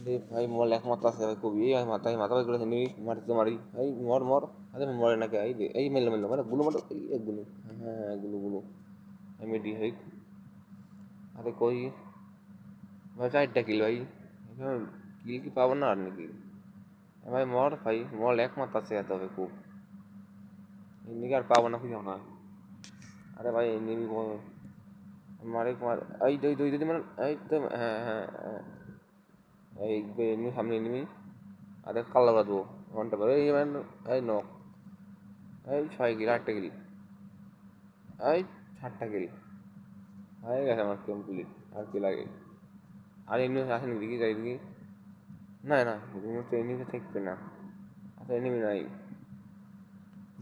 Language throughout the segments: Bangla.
এই ভাই মল একমাত্র আছে ভাই কবি এই মাথায় মাথা ভাই করেছে নি মারি তো মারি এই মর মর আরে মরে নাকি এই মেলে মেলে মানে গুলো মারো এই এক গুলো হ্যাঁ গুলো গুলো আমি ডি হই আরে কই ভাই চারটা কিল ভাই কিল কি পাবো না আর নাকি ভাই মর ভাই মল একমাত্র আছে এত হবে খুব এমনি আর পাবো না খুঁজে না আরে ভাই এমনি মারে মার এই দুই দুই যদি মানে এই তো হ্যাঁ হ্যাঁ হ্যাঁ এই এমনি সামনে এনিমি আরে কাল্লা বাঁধবো ঘন্টা পরে এই এই নক এই 6 কিল 8টা কিল এই 7টা কিল হয়ে গেছে আমার কমপ্লিট আর কি লাগে আর এমনি আসেনি দেখি যাই দেখি না না তো এমনিতে থাকবে না আচ্ছা এনিমি নাই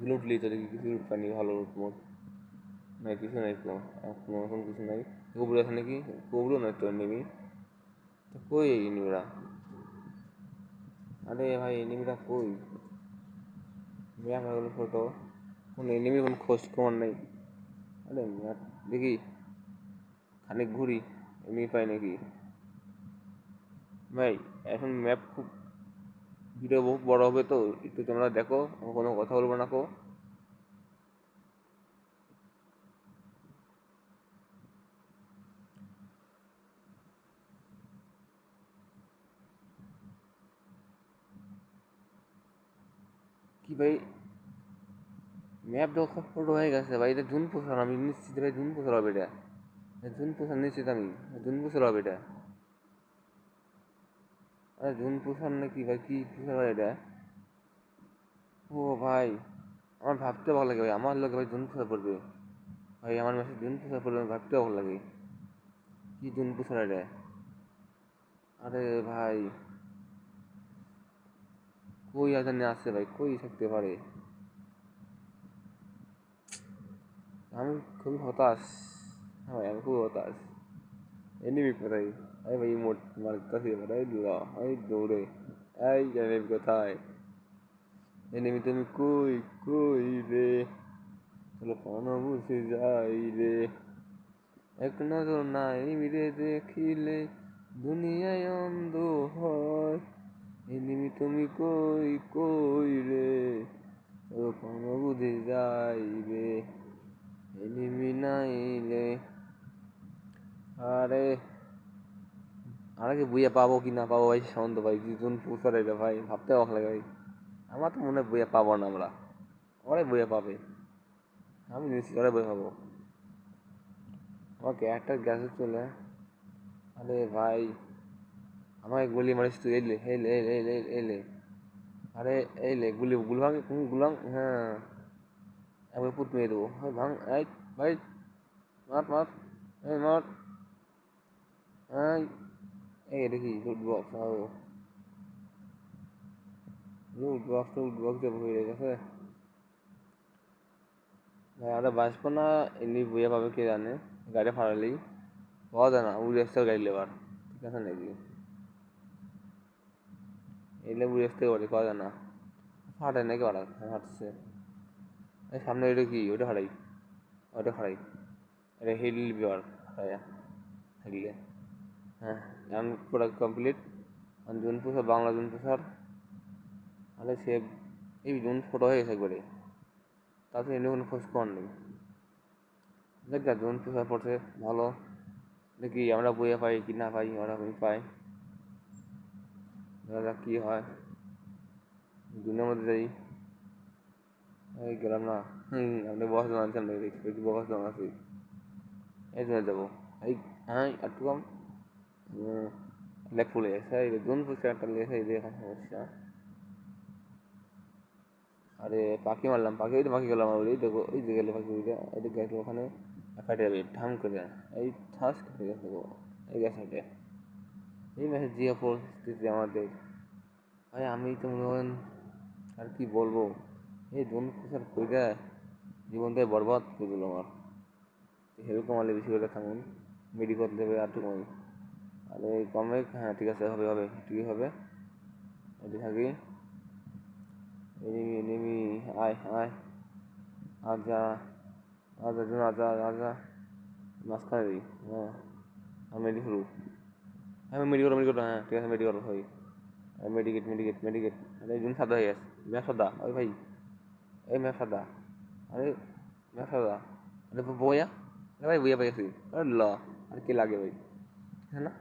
লুটলি তো দেখি কিছু লুট পানি ভালো লুট মোট নাই কিছু নাই তো কোনো রকম কিছু নাই কবুল আছে নাকি কবুলও নাই তো এনিমি তো কই এই এনিমিরা আরে ভাই এনিমিরা কই ম্যাপ হয়ে গেল ফটো কোন এনিমি কোন খোঁজ খবর নাই আরে ম্যাপ দেখি খানিক ঘুরি এমনি পাই নাকি ভাই এখন ম্যাপ খুব ভিডিও বহুত বড় হবে তো একটু তোমরা দেখো কোনো কথা বলবো না কো কি ভাই ম্যাপ দেখো ফটো হয়ে গেছে ভাই এটা জুন পোষার আমি নিশ্চিত ভাই জুন পোষার হবে এটা জুন পোষার নিশ্চিত আমি জুন পোষার হবে এটা আরে জুন পোষার নাকি ভাই কি পোষার হয় এটা ও ভাই আমার ভাবতে ভালো লাগে ভাই আমার লোকে ভাই জুন পোষার পড়বে ভাই আমার মেসে জুন পোষার পড়বে ভাবতে ভালো লাগে কি জুন পোষার এটা আরে ভাই কই জানি আসছে ভাই কই থাকতে পারে আমি খুবই হতাশ হ্যাঁ ভাই আমি খুব হতাশ এনিমি কোথায় এই ভাই মোট মারতেছি ভাই এই দৌড়ে এই এনিমি কোথায় এনিমি তুমি কই কই রে চলো কোনো বুঝে যাই রে এক নজর নাই মিরে দেখিলে দুনিয়ায় অন্ধ হয় এনিমি তুমি কই কই রে চলো কোনো বুঝে যাই রে এনিমি নাইলে আরে আমরা কি বইয়ে পাবো কি না পাবো ভাই সন্দেহ ভাই দুজন প্রচার এটা ভাই ভাবতে অবাক লাগে ভাই আমার তো মনে হয় বইয়ে পাবো না আমরা ওরাই বইয়ে পাবে আমি নিশ্চিত ওরাই বইয়ে পাবো ওকে একটা গ্যাসে চলে আরে ভাই আমাকে গুলি মারিস তুই এলে এলে এলে এলে এলে আরে এলে গুলি গুলভাং গুলাং হ্যাঁ একবার পুত মেরে দেবো ভাঙ এই ভাই মার মার এই মার এই এই দেখি লুট বক্স লুট বক্স যাবো হয়ে গেছে ভাই আমরা বাঁচবো না এমনি বইয়া পাবে কে জানে গাড়ি ফাড়ালেই পাওয়া যায় না উড়ে আসতে গাড়ি লেবার ঠিক আছে নাকি এলে উড়ে আসতে পারি পাওয়া যায় না ফাটায় নাকি ওরা ফাটছে এই সামনে ওইটা কি ওইটা ফাড়াই এটা হিল বিওয়ার ফাটাইয়া থাকলে হ্যাঁ এখন প্রোডাক্ট কমপ্লিট জুন প্রসার বাংলা জুন প্রসার আরে সে এই জুন ফটো হয়ে গেছে একবারে তাতে এনে কোনো খোঁজ খবর নেই দেখ গা জুন প্রসার পড়ছে ভালো দেখি আমরা বইয়ে পাই কি না পাই ওরা পাই দেখা যাক কী হয় জুনের মধ্যে যাই এই গেলাম না আপনি বস জন আনছেন দেখি বস জন আছি এই জন্য যাবো এই হ্যাঁ একটু কম লেগ ফুলে গেছে এই জুন প্রসার একটা লেগেছে এই দেখা সমস্যা আরে পাখি মারলাম পাখি ওই তো পাখি গেলাম আমার এই দেখো ওই যে গেলে পাখি ওইটা এটা গেছে ওখানে ফাটে যাবে ঠাম করে এই ঠাস করে গেছে দেখো এই গেছে এটা এই ম্যাচে জিও পরিস্থিতি আমাদের ভাই আমি তো মনে করেন আর কি বলবো এই জোন প্রচার কইরা জীবনটাই বরবাদ করে দিল আমার হেল্প কমালে বেশি করে থাকুন মেডিকেল দেবে আর একটু কমাই আরে কমে হ্যাঁ ঠিক আছে হবে হবে ঠিকই হবে এটি থাকি এনিমি এনিমি আয় আয় আজা আজা জুন আজা আজা মাঝখানে দিই হ্যাঁ আমি রেডি হলু হ্যাঁ মেডিকেট হ্যাঁ ঠিক আছে মেডিকেট ভাই মেডিকেট আরে একজন সাদা হয়ে আছে ম্যাপ সাদা ওই ভাই এই ম্যাপ সাদা আরে ম্যাপ সাদা আরে বইয়া আরে ভাই বইয়া পাইছি আরে ল আর কি লাগে ভাই হ্যাঁ না